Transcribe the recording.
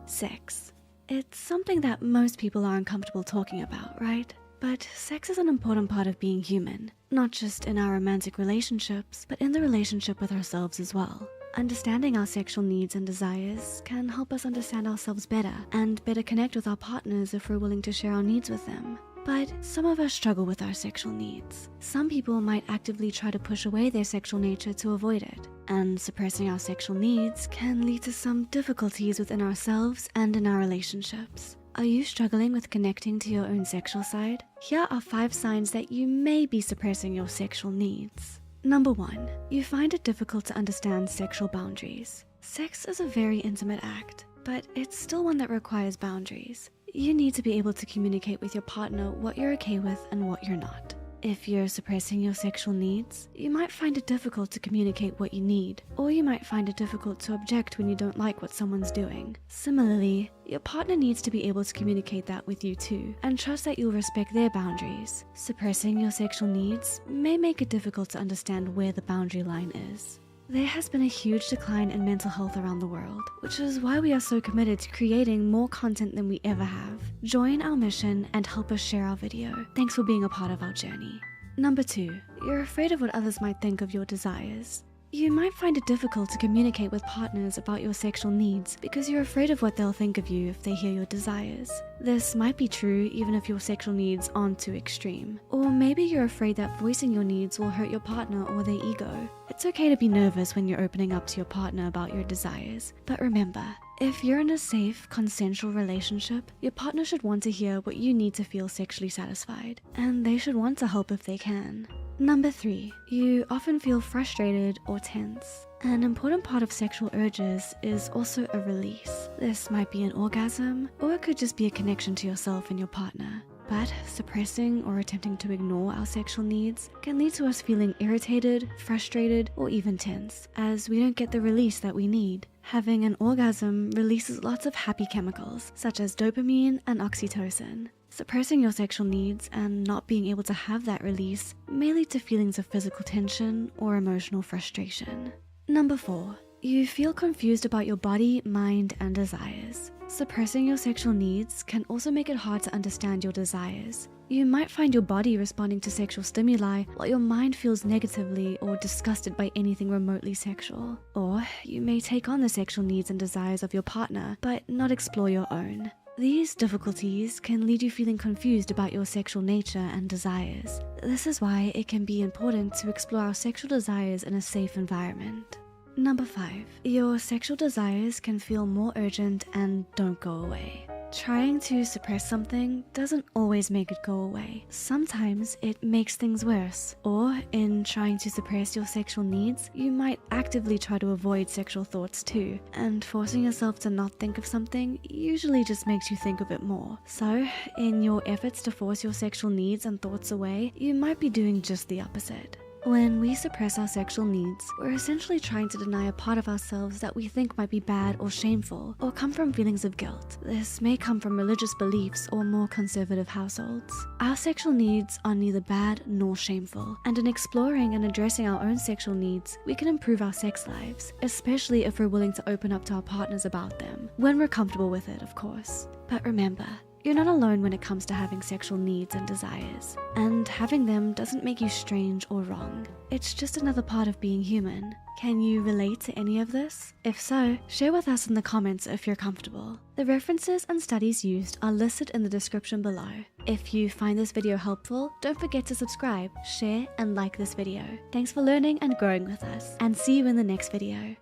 Sex. It's something that most people are uncomfortable talking about, right? But sex is an important part of being human, not just in our romantic relationships, but in the relationship with ourselves as well. Understanding our sexual needs and desires can help us understand ourselves better and better connect with our partners if we're willing to share our needs with them. But some of us struggle with our sexual needs. Some people might actively try to push away their sexual nature to avoid it. And suppressing our sexual needs can lead to some difficulties within ourselves and in our relationships. Are you struggling with connecting to your own sexual side? Here are 5 signs that you may be suppressing your sexual needs. Number 1, you find it difficult to understand sexual boundaries. Sex is a very intimate act, but it's still one that requires boundaries. You need to be able to communicate with your partner what you're okay with and what you're not. If you're suppressing your sexual needs, you might find it difficult to communicate what you need, or you might find it difficult to object when you don't like what someone's doing. Similarly, your partner needs to be able to communicate that with you too, and trust that you'll respect their boundaries. Suppressing your sexual needs may make it difficult to understand where the boundary line is. There has been a huge decline in mental health around the world, which is why we are so committed to creating more content than we ever have. Join our mission and help us share our video. Thanks for being a part of our journey. Number 2, you're afraid of what others might think of your desires. You might find it difficult to communicate with partners about your sexual needs because you're afraid of what they'll think of you if they hear your desires. This might be true even if your sexual needs aren't too extreme. Or maybe you're afraid that voicing your needs will hurt your partner or their ego. It's okay to be nervous when you're opening up to your partner about your desires. But remember, if you're in a safe, consensual relationship, your partner should want to hear what you need to feel sexually satisfied, and they should want to help if they can. Number 3, you often feel frustrated or tense. An important part of sexual urges is also a release. This might be an orgasm, or it could just be a connection to yourself and your partner. But suppressing or attempting to ignore our sexual needs can lead to us feeling irritated, frustrated, or even tense, as we don't get the release that we need. Having an orgasm releases lots of happy chemicals, such as dopamine and oxytocin. Suppressing your sexual needs and not being able to have that release may lead to feelings of physical tension or emotional frustration. Number 4, you feel confused about your body, mind, and desires. Suppressing your sexual needs can also make it hard to understand your desires. You might find your body responding to sexual stimuli while your mind feels negatively or disgusted by anything remotely sexual. Or you may take on the sexual needs and desires of your partner, but not explore your own. These difficulties can lead you feeling confused about your sexual nature and desires. This is why it can be important to explore our sexual desires in a safe environment. Number 5, your sexual desires can feel more urgent and don't go away. Trying to suppress something doesn't always make it go away. Sometimes it makes things worse. Or in trying to suppress your sexual needs, you might actively try to avoid sexual thoughts too. And forcing yourself to not think of something usually just makes you think of it more. So, in your efforts to force your sexual needs and thoughts away, you might be doing just the opposite. When we suppress our sexual needs, we're essentially trying to deny a part of ourselves that we think might be bad or shameful, or come from feelings of guilt. This may come from religious beliefs or more conservative households. Our sexual needs are neither bad nor shameful, and in exploring and addressing our own sexual needs, we can improve our sex lives, especially if we're willing to open up to our partners about them, when we're comfortable with it, of course. But remember, you're not alone when it comes to having sexual needs and desires, and having them doesn't make you strange or wrong. It's just another part of being human. Can you relate to any of this? If so, share with us in the comments if you're comfortable. The references and studies used are listed in the description below. If you find this video helpful, don't forget to subscribe, share, and like this video. Thanks for learning and growing with us, and see you in the next video.